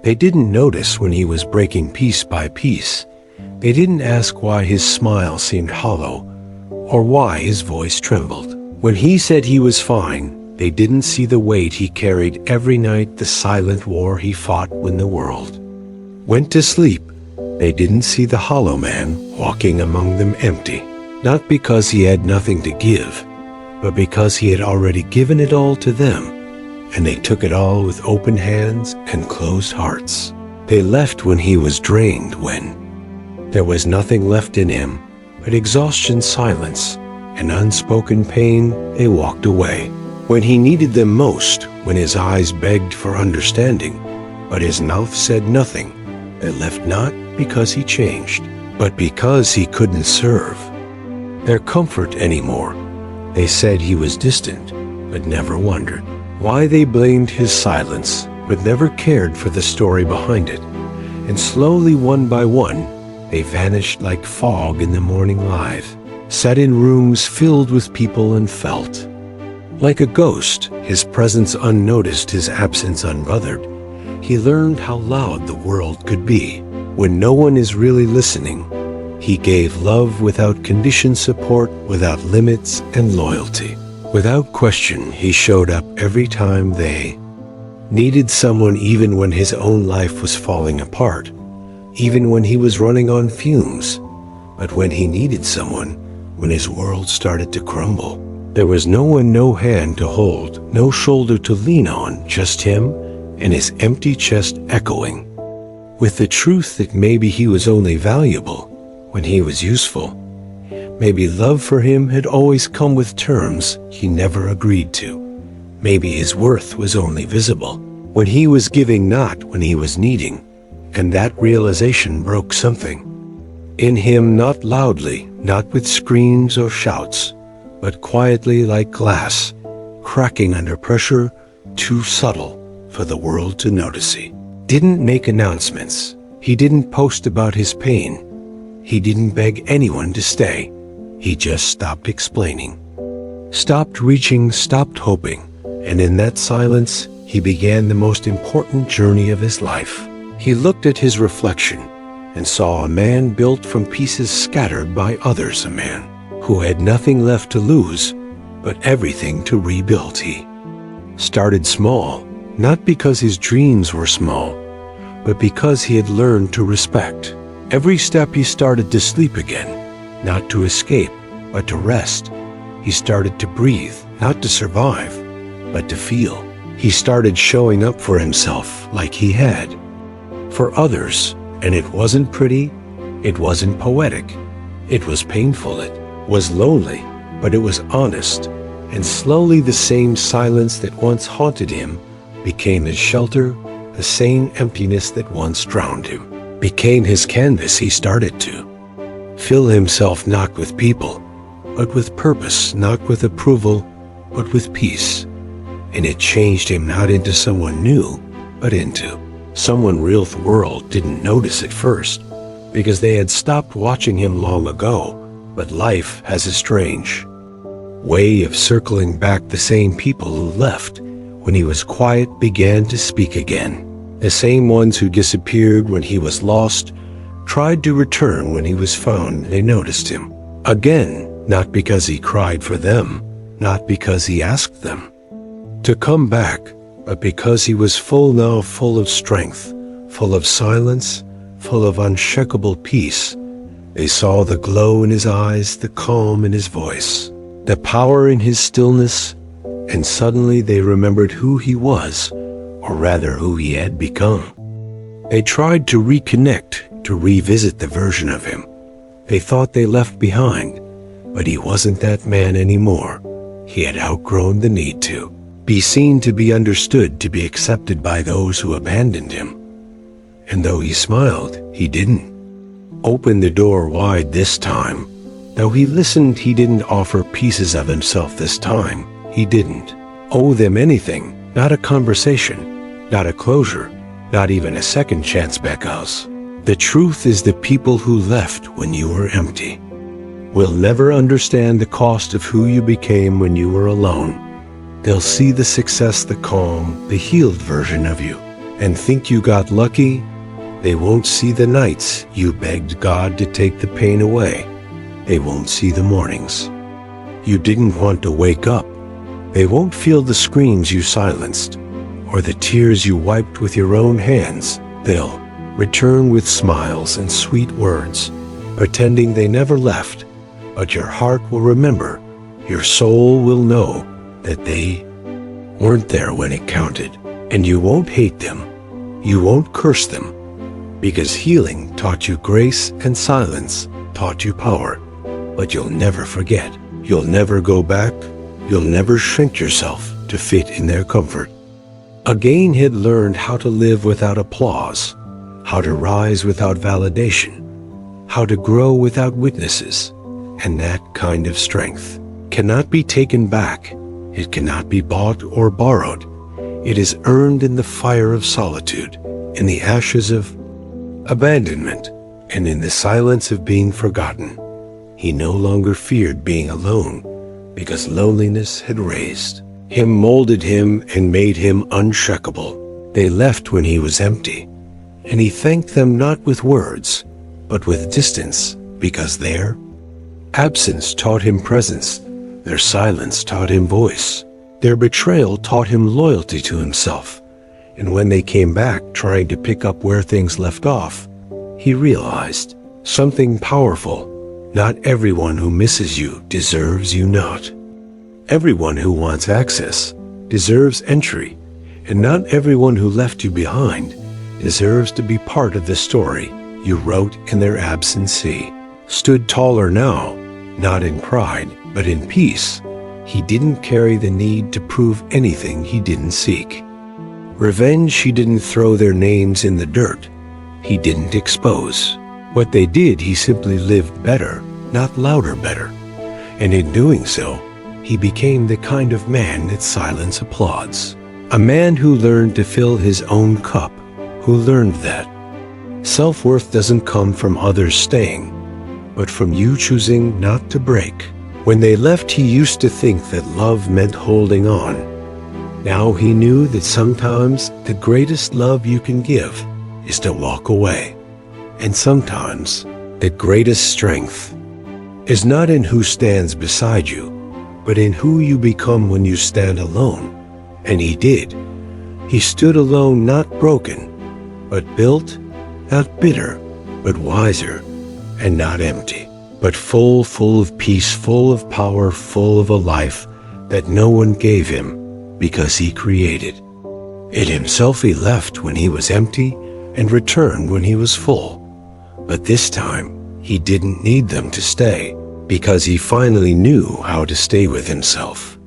They didn't notice when he was breaking piece by piece. They didn't ask why his smile seemed hollow, or why his voice trembled. When he said he was fine, they didn't see the weight he carried every night, the silent war he fought when the world went to sleep. They didn't see the hollow man walking among them empty, not because he had nothing to give, but because he had already given it all to them, and they took it all with open hands and closed hearts. They left when he was drained, when there was nothing left in him but exhaustion, silence, and unspoken pain. They walked away when he needed them most, when his eyes begged for understanding, but his mouth said nothing. They left not because he changed, but because he couldn't serve their comfort anymore. They said he was distant, but never wondered why. They blamed his silence, but never cared for the story behind it. And slowly, one by one, they vanished like fog in the morning light, sat in rooms filled with people and felt like a ghost, his presence unnoticed, his absence unbothered. He learned how loud the world could be when no one is really listening. He gave love without condition, support without limits, and loyalty without question. He showed up every time they needed someone, even when his own life was falling apart, even when he was running on fumes. But when he needed someone, when his world started to crumble, there was no one, no hand to hold, no shoulder to lean on, just him and his empty chest echoing with the truth that maybe he was only valuable when he was useful. Maybe love for him had always come with terms he never agreed to. Maybe his worth was only visible when he was giving, not when he was needing. And that realization broke something in him, not loudly, not with screams or shouts, but quietly, like glass cracking under pressure, too subtle for the world to notice. He didn't make announcements. He didn't post about his pain. He didn't beg anyone to stay. He just stopped explaining, stopped reaching, stopped hoping. And in that silence, he began the most important journey of his life. He looked at his reflection and saw a man built from pieces scattered by others, a man who had nothing left to lose, but everything to rebuild. He started small, not because his dreams were small, but because he had learned to respect every step. He started to sleep again, not to escape, but to rest. He started to breathe, not to survive, but to feel. He started showing up for himself like he had for others, and it wasn't pretty, it wasn't poetic, it was painful, it was lonely, but it was honest. And slowly the same silence that once haunted him became his shelter. The same emptiness that once drowned him became his canvas. He started to fill himself not with people, but with purpose, not with approval, but with peace. And it changed him, not into someone new, but into someone real. The world didn't notice at first, because they had stopped watching him long ago. But life has a strange way of circling back. The same people who left when he was quiet began to speak again. The same ones who disappeared when he was lost tried to return when he was found. They noticed him again, not because he cried for them, not because he asked them to come back, but because he was full now, full of strength, full of silence, full of unshakable peace. They saw the glow in his eyes, the calm in his voice, the power in his stillness, and suddenly they remembered who he was, or rather who he had become. They tried to reconnect, to revisit the version of him they thought they left behind, but he wasn't that man anymore. He had outgrown the need to be seen, to be understood, to be accepted by those who abandoned him. And though he smiled, he didn't open the door wide this time. Though he listened, he didn't offer pieces of himself this time. He didn't owe them anything, not a conversation, not a closure, not even a second chance. Because the truth is, the people who left when you were empty will never understand the cost of who you became when you were alone. They'll see the success, the calm, the healed version of you, and think you got lucky, they won't see the nights you begged God to take the pain away. They won't see the mornings you didn't want to wake up. They won't feel the screams you silenced, or the tears you wiped with your own hands. They'll return with smiles and sweet words, pretending they never left, but your heart will remember. Your soul will know that they weren't there when it counted. And you won't hate them. You won't curse them, because healing taught you grace and silence taught you power. But you'll never forget. You'll never go back. You'll never shrink yourself to fit in their comfort. Again, he'd learned how to live without applause, how to rise without validation, how to grow without witnesses. And that kind of strength cannot be taken back. It cannot be bought or borrowed. It is earned in the fire of solitude, in the ashes of abandonment, and in the silence of being forgotten. He no longer feared being alone, because loneliness had raised him, molded him, and made him unshakable. They left when he was empty, and he thanked them not with words, but with distance, because their absence taught him presence, their silence taught him voice, their betrayal taught him loyalty to himself. And when they came back trying to pick up where things left off, he realized something powerful. Not everyone who misses you deserves you not. Everyone who wants access deserves entry, and not everyone who left you behind deserves to be part of the story you wrote in their absence. He stood taller now, not in pride, but in peace. He didn't carry the need to prove anything he didn't seek. Revenge, he didn't throw their names in the dirt. He didn't expose what they did. He simply lived better, not louder better. And in doing so, he became the kind of man that silence applauds. A man who learned to fill his own cup, who learned that self-worth doesn't come from others staying, but from you choosing not to break. When they left, he used to think that love meant holding on. Now he knew that sometimes the greatest love you can give is to walk away. And sometimes the greatest strength is not in who stands beside you, but in who you become when you stand alone. And he did. He stood alone, not broken, but built, not bitter, but wiser, and not empty, but full of peace, full of power, full of a life that no one gave him because he created. In himself he left when he was empty and returned when he was full. But this time he didn't need them to stay, because he finally knew how to stay with himself.